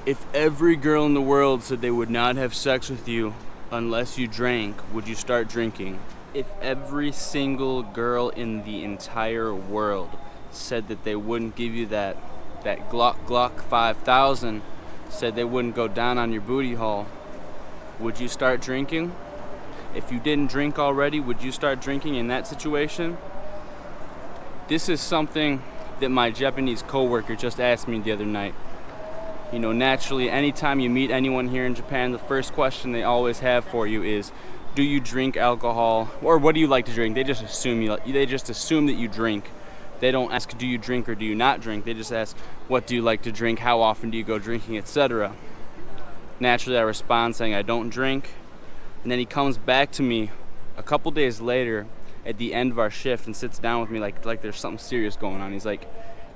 If every girl in the world said they would not have sex with you unless you drank, would you start drinking? If every single girl in the entire world said that they wouldn't give you that Glock 5000, said they wouldn't go down on your booty hole, would you start drinking? If you didn't drink already, would you start drinking in that situation? This is something that my Japanese coworker just asked me the other night. You know, naturally, anytime you meet anyone here in Japan, the first question they always have for you is, do you drink alcohol? Or what do you like to drink? They just assume that you drink. They don't ask, do you drink or do you not drink? They just ask, what do you like to drink? How often do you go drinking, etc. Naturally, I respond saying I don't drink. And then he comes back to me a couple days later at the end of our shift and sits down with me like there's something serious going on. He's like,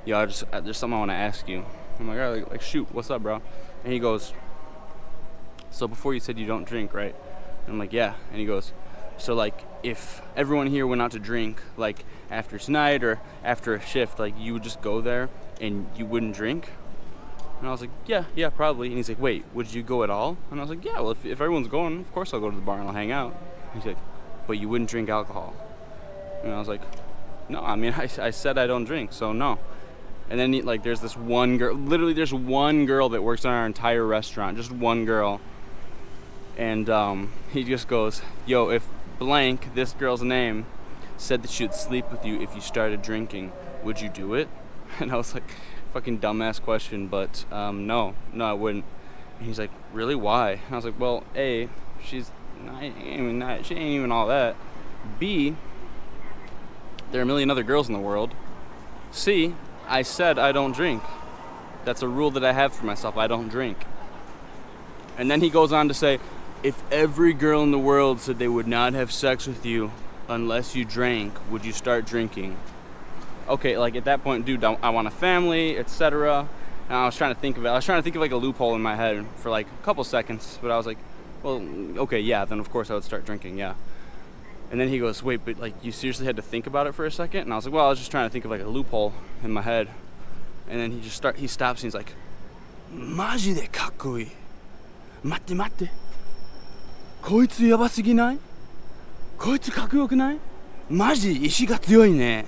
yo, there's something I want to ask you. I'm like, all right, like shoot, what's up, bro? And he goes, so before you said you don't drink, right? And I'm like, yeah. And he goes, so like if everyone here went out to drink, like after tonight or after a shift, like you would just go there and you wouldn't drink? And I was like, yeah, probably. And he's like, wait, would you go at all? And I was like, yeah, well, if everyone's going, of course I'll go to the bar and I'll hang out. And he's like, but you wouldn't drink alcohol? And I was like, no, I mean, I said I don't drink, so no. And then like there's this one girl, literally there's one girl that works on our entire restaurant, just one girl. And he just goes, yo, if blank, this girl's name, said that she'd sleep with you if you started drinking, would you do it? And I was like, fucking dumbass question, but no, I wouldn't. And he's like, really, why? And I was like, well, A, she ain't even all that. B, there are a million other girls in the world. C, I said I don't drink. That's a rule that I have for myself. I don't drink. And then he goes on to say, if every girl in the world said they would not have sex with you unless you drank, would you start drinking? Okay, like at that point, dude, I want a family, etc. And I was trying to think of like a loophole in my head for like a couple seconds, but I was like, well, okay, yeah, then of course I would start drinking, yeah. And then he goes, wait, but like you seriously had to think about it for a second? And I was like, well, I was just trying to think of like a loophole in my head. And then he stops and he's like, Maji de kakkoi. Matte. Koitsu yabasugi nai? Koitsu kakuyoku nai? Maji ishi ga tsuyoi ne.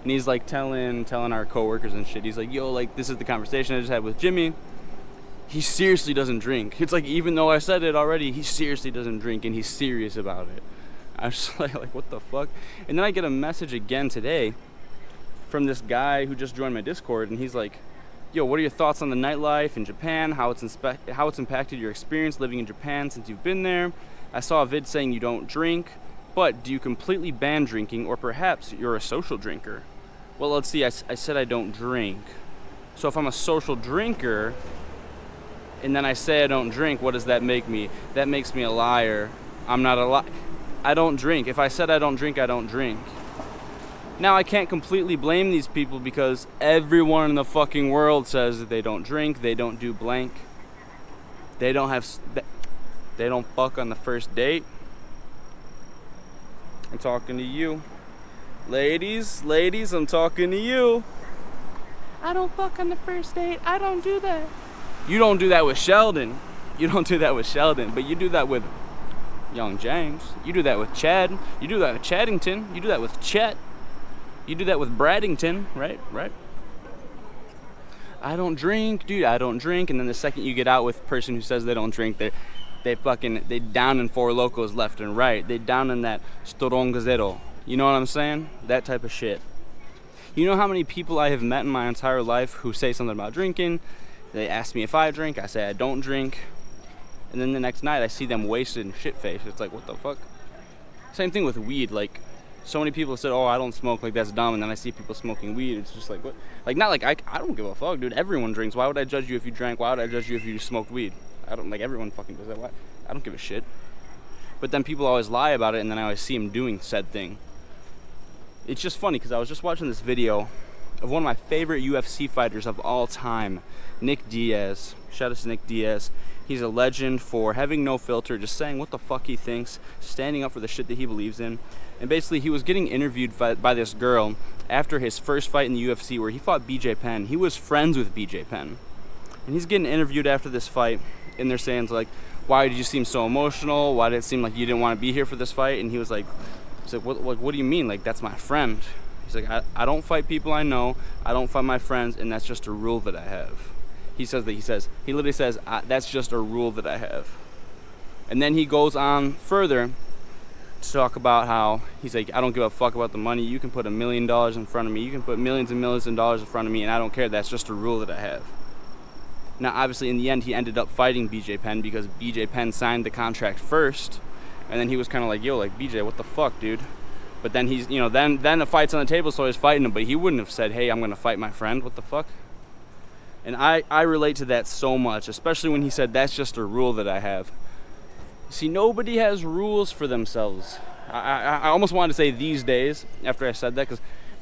And he's like telling our coworkers and shit. He's like, yo, like this is the conversation I just had with Jimmy. He seriously doesn't drink. It's like, even though I said it already, he seriously doesn't drink and he's serious about it. I was just like, what the fuck? And then I get a message again today from this guy who just joined my Discord, and he's like, yo, what are your thoughts on the nightlife in Japan? How it's impacted your experience living in Japan since you've been there? I saw a vid saying you don't drink, but do you completely ban drinking, or perhaps you're a social drinker? Well, let's see, I said I don't drink. So if I'm a social drinker, and then I say I don't drink, what does that make me? That makes me a liar. I'm not a liar. I don't drink. If I said I don't drink, I don't drink. Now, I can't completely blame these people because everyone in the fucking world says that they don't drink, they don't do blank. They don't fuck on the first date. I'm talking to you. Ladies, I'm talking to you. I don't fuck on the first date. I don't do that. You don't do that with Sheldon. You don't do that with Sheldon, but you do that with Young James. You do that with Chad. You do that with Chaddington. You do that with Chet. You do that with Braddington, right? I don't drink, dude, I don't drink. And then the second you get out with a person who says they don't drink, they down in Four Locos left and right. They down in that Strong Zero. You know what I'm saying? That type of shit. You know how many people I have met in my entire life who say something about drinking? They ask me if I drink, I say I don't drink. And then the next night I see them wasted and shit-faced. It's like, what the fuck? Same thing with weed. Like, so many people said, oh, I don't smoke, like that's dumb. And then I see people smoking weed. It's just like, what? Like, not like, I don't give a fuck, dude. Everyone drinks. Why would I judge you if you drank? Why would I judge you if you smoked weed? I don't, like, everyone fucking does that. Why? I don't give a shit. But then people always lie about it, and then I always see them doing said thing. It's just funny, because I was just watching this video of one of my favorite UFC fighters of all time, Nick Diaz. Shout out to Nick Diaz. He's a legend for having no filter, just saying what the fuck he thinks, standing up for the shit that he believes in. And basically, he was getting interviewed by this girl after his first fight in the UFC where he fought BJ Penn. He was friends with BJ Penn. And he's getting interviewed after this fight, and they're saying like, why did you seem so emotional? Why did it seem like you didn't want to be here for this fight? And he was like, what do you mean? Like, that's my friend. He's like, I don't fight people I know. I don't fight my friends, and that's just a rule that I have. He literally says, that's just a rule that I have. And then he goes on further to talk about how he's like, I don't give a fuck about the money. You can put $1 million in front of me. You can put millions and millions of dollars in front of me, and I don't care. That's just a rule that I have. Now, obviously, in the end, he ended up fighting BJ Penn because BJ Penn signed the contract first. And then he was kind of like, yo, like, BJ, what the fuck, dude? But then he's, you know, then the fight's on the table, so he's fighting him. But he wouldn't have said, hey, I'm going to fight my friend. What the fuck? And I relate to that so much, especially when he said, that's just a rule that I have. See, nobody has rules for themselves. I almost wanted to say these days after I said that,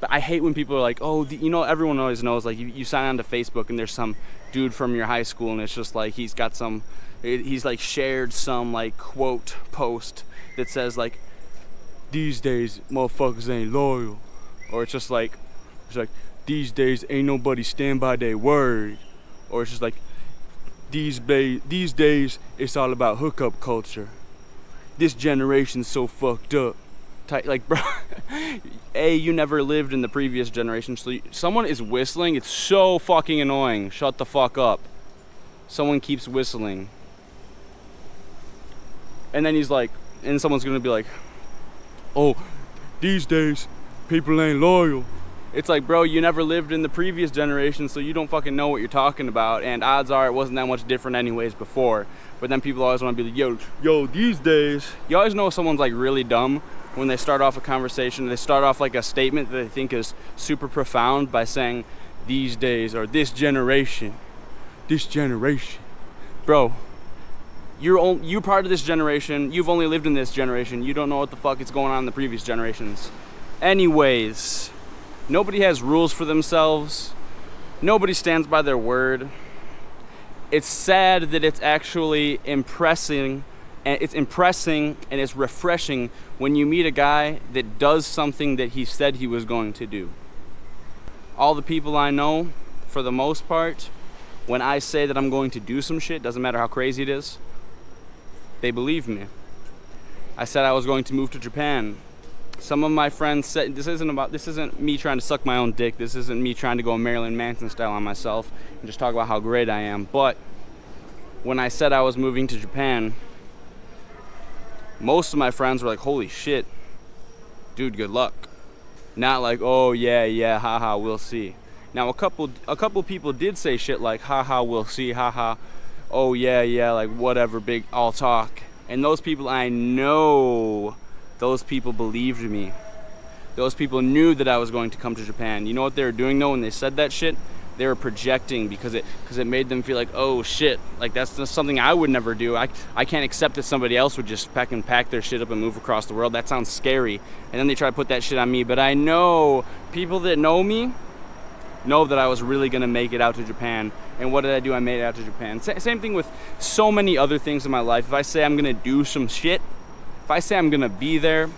but I hate when people are like, oh, you know, everyone always knows, like, you sign on to Facebook and there's some dude from your high school and it's just like he's like shared some like quote post that says like, these days motherfuckers ain't loyal, or it's like these days ain't nobody stand by their word, or it's just like these days it's all about hookup culture. This generation's so fucked up. Like, bro, you never lived in the previous generation, so someone is whistling. It's so fucking annoying. Shut the fuck up. Someone keeps whistling. And then he's like, and someone's gonna be like, oh, these days people ain't loyal. It's like, bro, you never lived in the previous generation, so you don't fucking know what you're talking about, and odds are it wasn't that much different anyways before. But then people always want to be like, yo, these days. You always know if someone's like really dumb when they start off a conversation. They start off like a statement that they think is super profound by saying these days, or this generation. Bro, you're part of this generation. You've only lived in this generation. You don't know what the fuck is going on in the previous generations. Anyways, nobody has rules for themselves. Nobody stands by their word. It's sad that it's actually impressing, and it's refreshing when you meet a guy that does something that he said he was going to do. All the people I know, for the most part, when I say that I'm going to do some shit, doesn't matter how crazy it is, they believe me. I said I was going to move to Japan. Some of my friends said, this isn't me trying to suck my own dick. This isn't me trying to go Marilyn Manson style on myself and just talk about how great I am. But when I said I was moving to Japan, most of my friends were like, holy shit, dude, good luck. Not like, oh yeah, haha, we'll see. Now a couple people did say shit like, haha, we'll see, haha, oh yeah, like whatever, big, I'll talk. And those people, I know those people believed me. Those people knew that I was going to come to Japan. You know what they were doing though when they said that shit? They were projecting because it made them feel like, oh shit, like that's just something I would never do. I can't accept that somebody else would just pack their shit up and move across the world. That sounds scary. And then they try to put that shit on me. But I know people that know me know that I was really gonna make it out to Japan. And what did I do? I made it out to Japan. Same thing with so many other things in my life. If I say I'm gonna do some shit, if I say I'm gonna be there,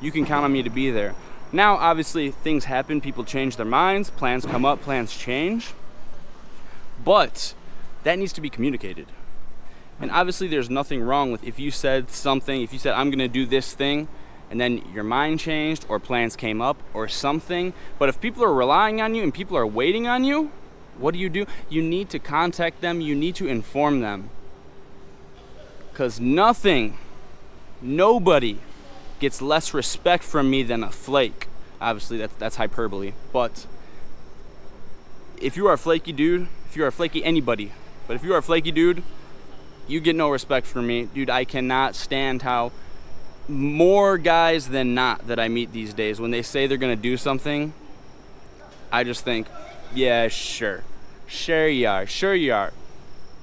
you can count on me to be there. Now, obviously, things happen, people change their minds, plans come up, plans change. But that needs to be communicated. And obviously, there's nothing wrong with if you said something, if you said, I'm gonna do this thing, and then your mind changed, or plans came up, or something. But if people are relying on you and people are waiting on you, what do? You need to contact them, you need to inform them. Because nobody gets less respect from me than a flake. Obviously, that's hyperbole. But if you are a flaky dude, if you are a flaky anybody, but if you are a flaky dude, you get no respect from me. Dude, I cannot stand how more guys than not that I meet these days, when they say they're gonna do something, I just think, yeah, sure you are.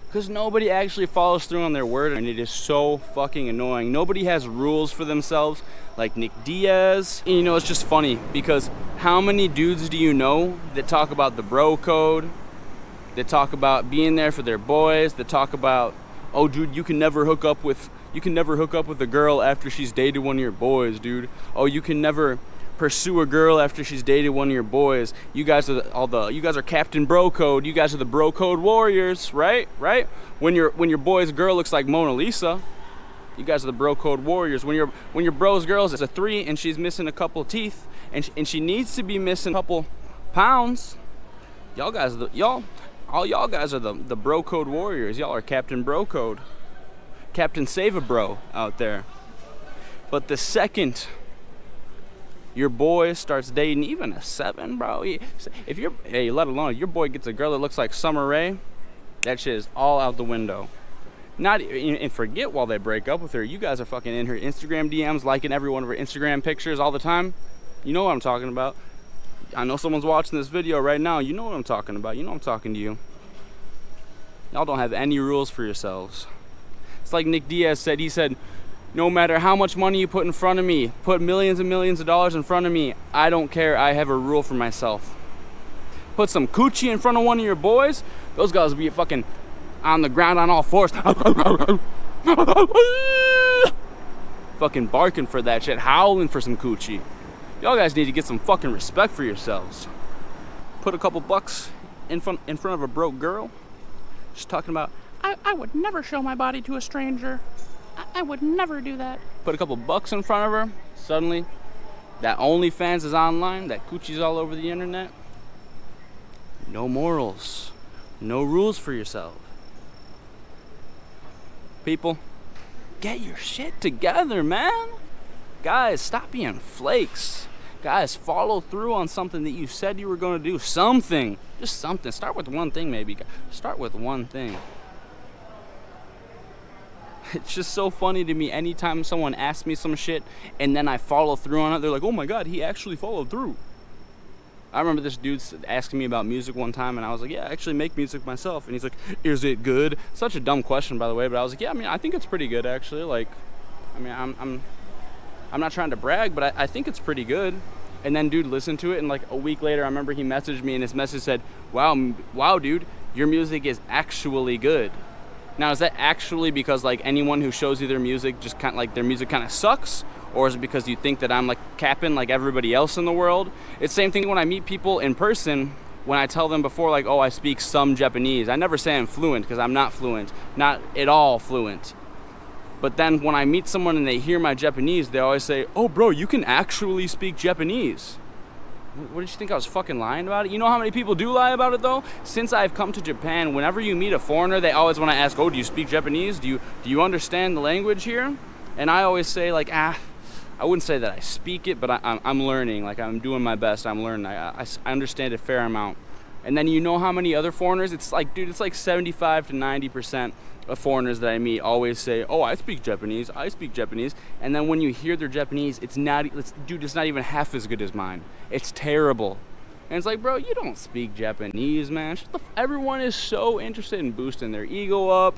Because nobody actually follows through on their word, and it is so fucking annoying. Nobody has rules for themselves, like Nick Diaz. And you know, it's just funny, because how many dudes do you know that talk about the bro code, that talk about being there for their boys, that talk about, oh dude, you can never hook up with a girl after she's dated one of your boys, dude. Oh, you can never pursue a girl after she's dated one of your boys. You guys are you guys are Captain Bro Code. You guys are the Bro Code warriors, right? Right? When your boy's girl looks like Mona Lisa, you guys are the Bro Code warriors. When your bro's girl is a 3 and she's missing a couple of teeth and she needs to be missing a couple pounds, y'all guys are all y'all guys are the Bro Code warriors. Y'all are Captain Bro Code. Captain Save a Bro out there. But the second your boy starts dating even a 7, bro, if you're, hey, let alone if your boy gets a girl that looks like Summer Rae, that shit is all out the window. Not, and forget while they break up with her, you guys are fucking in her Instagram DMs, liking every one of her Instagram pictures all the time. You know what I'm talking about. I know someone's watching this video right now. You know what I'm talking about. You know I'm talking to you. Y'all don't have any rules for yourselves. It's like Nick Diaz said. He said, no matter how much money you put in front of me, put millions and millions of dollars in front of me, I don't care. I have a rule for myself. Put some coochie in front of one of your boys, those guys will be fucking on the ground on all fours. Fucking barking for that shit, howling for some coochie. Y'all guys need to get some fucking respect for yourselves. Put a couple bucks in front of a broke girl. Just talking about, I would never show my body to a stranger. I would never do that. Put a couple bucks in front of her. Suddenly, that OnlyFans is online. That coochie's all over the internet. No morals. No rules for yourself. People, get your shit together, man. Guys, stop being flakes. Guys, follow through on something that you said you were going to do. Something. Just something. Start with one thing, maybe. Start with one thing. It's just so funny to me anytime someone asks me some shit and then I follow through on it. They're like, oh my God, he actually followed through. I remember this dude asking me about music one time and I was like, yeah, I actually make music myself. And he's like, is it good? Such a dumb question, by the way, but I was like, yeah, I mean, I think it's pretty good, actually. Like, I mean, I'm not trying to brag, but I think it's pretty good. And then dude listened to it, and like a week later, I remember he messaged me, and his message said, wow, dude, your music is actually good. Now, is that actually because like anyone who shows you their music just kind of like their music kind of sucks? Or is it because you think that I'm like capping like everybody else in the world? It's the same thing when I meet people in person, when I tell them before like, oh, I speak some Japanese. I never say I'm fluent because I'm not fluent, not at all fluent. But then when I meet someone and they hear my Japanese, they always say, oh bro, you can actually speak Japanese. What did you think I was fucking lying about it? You know how many people do lie about it though? Since I've come to Japan, whenever you meet a foreigner, they always want to ask, oh, do you speak Japanese? Do you understand the language here? And I always say like, I wouldn't say that I speak it, but I'm learning. Like I'm doing my best, I'm learning. I understand a fair amount. And then you know how many other foreigners, it's like, dude, it's like 75 to 90% of foreigners that I meet always say, oh, I speak Japanese, I speak Japanese. And then when you hear their Japanese, it's not even half as good as mine. It's terrible. And it's like, bro, you don't speak Japanese, man. Everyone is so interested in boosting their ego up,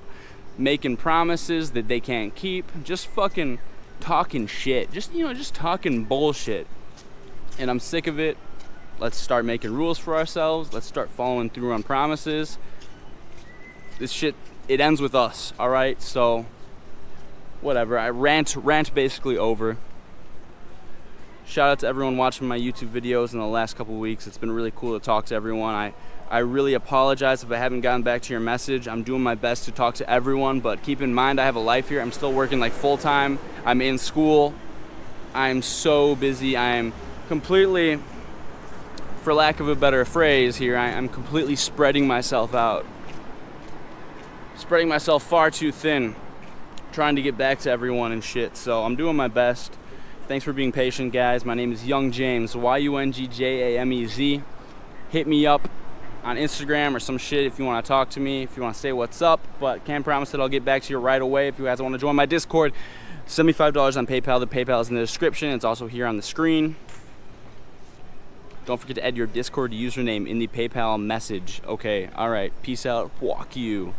making promises that they can't keep, just fucking talking shit, just talking bullshit. And I'm sick of it. Let's start making rules for ourselves. Let's start following through on promises. This shit, it ends with us, all right? So, whatever. I rant basically over. Shout out to everyone watching my YouTube videos in the last couple of weeks. It's been really cool to talk to everyone. I really apologize if I haven't gotten back to your message. I'm doing my best to talk to everyone, but keep in mind I have a life here. I'm still working like full time. I'm in school. I'm so busy. I am completely, for lack of a better phrase here, I'm completely spreading myself out. Spreading myself far too thin, trying to get back to everyone and shit. So I'm doing my best. Thanks for being patient, guys. My name is Yungjamez, YUNGJAMEZ. Hit me up on Instagram or some shit if you want to talk to me, if you want to say what's up, but can't promise that I'll get back to you right away. If you guys want to join my Discord, send me $5 on PayPal. The PayPal is in the description. It's also here on the screen. Don't forget to add your Discord username in the PayPal message. Okay, all right. Peace out. Fuck you.